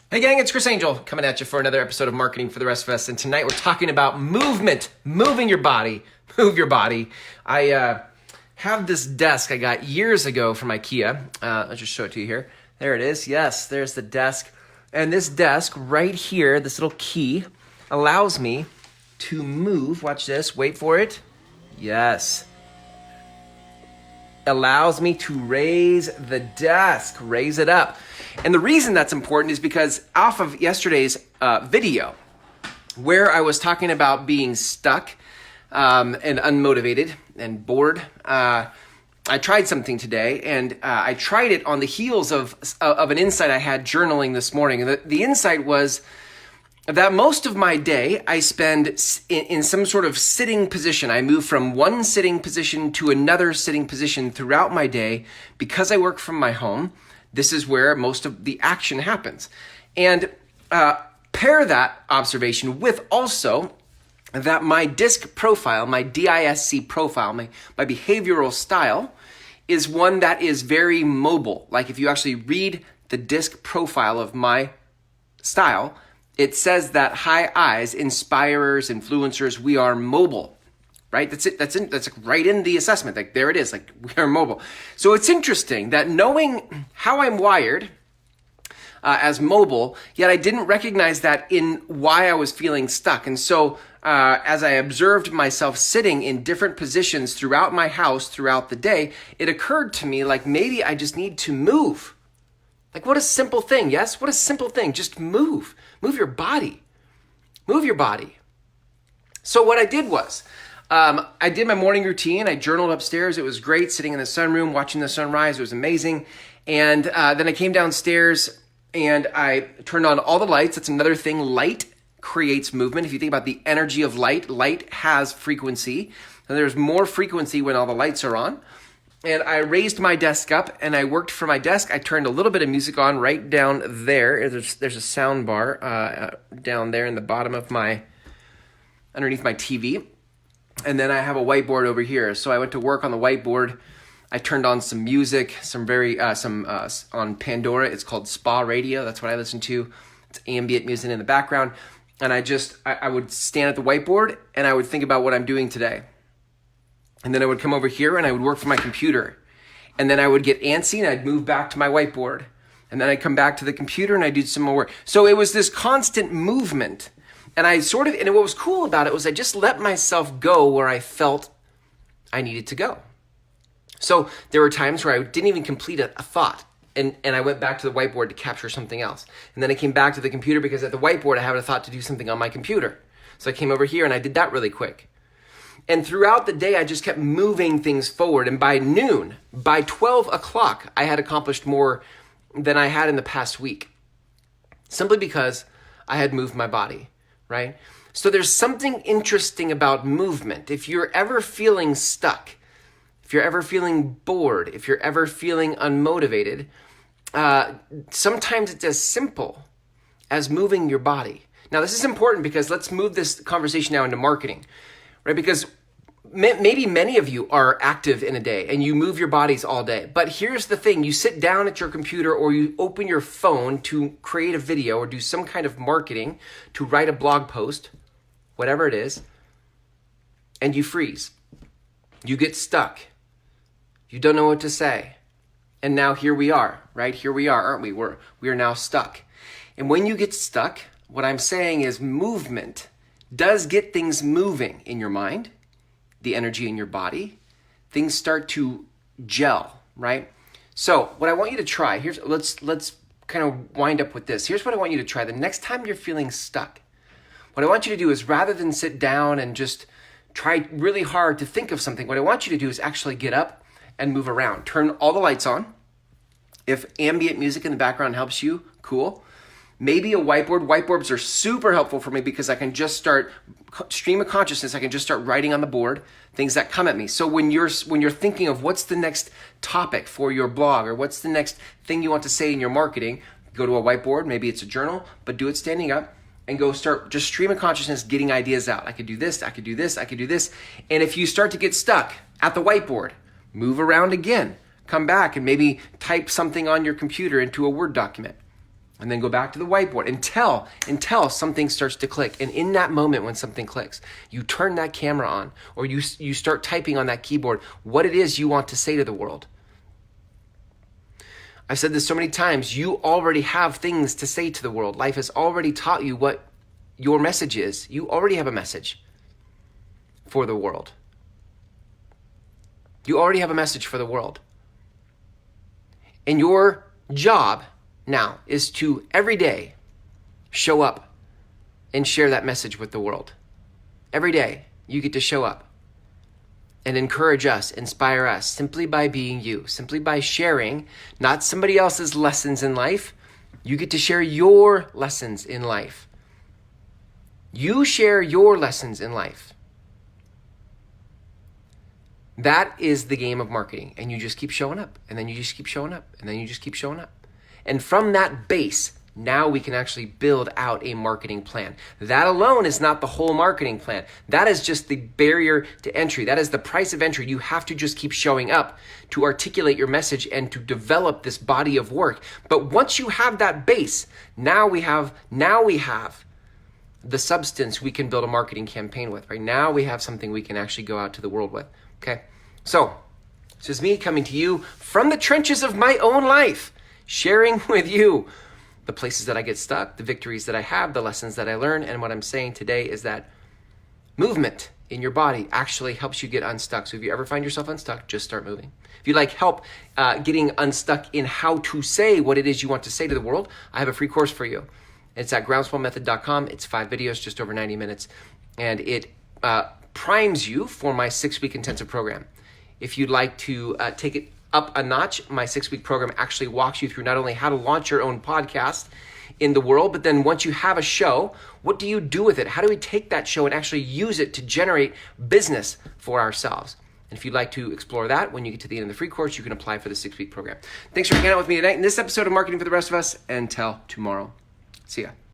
Hey gang, it's Chris Angel coming at you for another episode of Marketing for the Rest of Us. And tonight we're talking about movement, moving your body, move your body. I have this desk I got years ago from IKEA. I'll just show it to you here. There it is. Yes, there's the desk. And this desk right here, this little key, allows me to move. Watch this. Wait for it. Yes. Allows me to raise the desk, raise it up. And the reason that's important is because off of yesterday's video, where I was talking about being stuck and unmotivated and bored, I tried something today, and I tried it on the heels of an insight I had journaling this morning. And the insight was that most of my day I spend in some sort of sitting position. I move from one sitting position to another sitting position throughout my day because I work from my home. This is where most of the action happens. And pair that observation with also that my DISC profile, my DISC profile, my behavioral style is one that is very mobile. Like if you actually read the DISC profile of my style, it says that high I's, inspirers, influencers, we are mobile. Right? That's it. That's right in the assessment. Like there it is. Like we are mobile. So it's interesting that knowing how I'm wired as mobile, yet I didn't recognize that in why I was feeling stuck. And so as I observed myself sitting in different positions throughout my house throughout the day, it occurred to me like maybe I just need to move. Like what a simple thing. Yes, what a simple thing. Just move. Move your body. Move your body. So what I did was, I did my morning routine. I journaled upstairs. It was great sitting in the sunroom, watching the sunrise. It was amazing. And then I came downstairs and I turned on all the lights. That's another thing. Light creates movement. If you think about the energy of light, light has frequency. And there's more frequency when all the lights are on. And I raised my desk up and I worked from my desk. I turned a little bit of music on right down there. There's a sound bar down there in the bottom of underneath my TV. And then I have a whiteboard over here. So I went to work on the whiteboard. I turned on some music, on Pandora. It's called Spa Radio. That's what I listen to. It's ambient music in the background. And I would stand at the whiteboard and I would think about what I'm doing today. And then I would come over here and I would work from my computer. And then I would get antsy and I'd move back to my whiteboard. And then I'd come back to the computer and I'd do some more work. So it was this constant movement. And what was cool about it was I just let myself go where I felt I needed to go. So there were times where I didn't even complete a thought. And I went back to the whiteboard to capture something else. And then I came back to the computer because at the whiteboard I had a thought to do something on my computer. So I came over here and I did that really quick. And throughout the day, I just kept moving things forward. And by noon, by 12 o'clock, I had accomplished more than I had in the past week. Simply because I had moved my body. Right? So there's something interesting about movement. If you're ever feeling stuck, if you're ever feeling bored, if you're ever feeling unmotivated, sometimes it's as simple as moving your body. Now, this is important because let's move this conversation now into marketing, right? Because maybe many of you are active in a day and you move your bodies all day. But here's the thing. You sit down at your computer or you open your phone to create a video or do some kind of marketing, to write a blog post, whatever it is, and you freeze. You get stuck. You don't know what to say. And now here we are, right? Here we are, aren't we? We are now stuck. And when you get stuck, what I'm saying is movement does get things moving in your mind, the energy in your body. Things start to gel, right? So what I want you to try, let's kind of wind up with this. Here's what I want you to try. The next time you're feeling stuck, what I want you to do is rather than sit down and just try really hard to think of something, what I want you to do is actually get up and move around. Turn all the lights on. If ambient music in the background helps you, cool. Maybe a whiteboard. Whiteboards are super helpful for me because I can just start stream of consciousness. I can just start writing on the board things that come at me. So when you're thinking of what's the next topic for your blog or what's the next thing you want to say in your marketing, go to a whiteboard. Maybe it's a journal, but do it standing up and go start just stream of consciousness, getting ideas out. I could do this. I could do this. I could do this. And if you start to get stuck at the whiteboard, move around again. Come back and maybe type something on your computer into a Word document. And then go back to the whiteboard until something starts to click. And in that moment when something clicks, you turn that camera on, or you start typing on that keyboard what it is you want to say to the world. I've said this so many times, you already have things to say to the world. Life has already taught you what your message is. You already have a message for the world. You already have a message for the world. And your job now is to every day show up and share that message with the world. Every day you get to show up and encourage us, inspire us, simply by being you, simply by sharing not somebody else's lessons in life. You get to share your lessons in life. You share your lessons in life. That is the game of marketing. And you just keep showing up, and then you just keep showing up, and then you just keep showing up. And from that base, now we can actually build out a marketing plan. That alone is not the whole marketing plan. That is just the barrier to entry. That is the price of entry. You have to just keep showing up to articulate your message and to develop this body of work. But once you have that base, now we have the substance we can build a marketing campaign with. Right now we have something we can actually go out to the world with. Okay, so this is me coming to you from the trenches of my own life, sharing with you the places that I get stuck, the victories that I have, the lessons that I learn. And what I'm saying today is that movement in your body actually helps you get unstuck. So if you ever find yourself unstuck, just start moving. If you'd like help getting unstuck in how to say what it is you want to say to the world, I have a free course for you. It's at groundswellmethod.com. It's 5 videos, just over 90 minutes. And it primes you for my 6-week intensive program. If you'd like to take it up a notch, my 6-week program actually walks you through not only how to launch your own podcast in the world, but then once you have a show, what do you do with it? How do we take that show and actually use it to generate business for ourselves? And if you'd like to explore that, when you get to the end of the free course, you can apply for the 6-week program. Thanks for hanging out with me tonight in this episode of Marketing for the Rest of Us. Until tomorrow. See ya.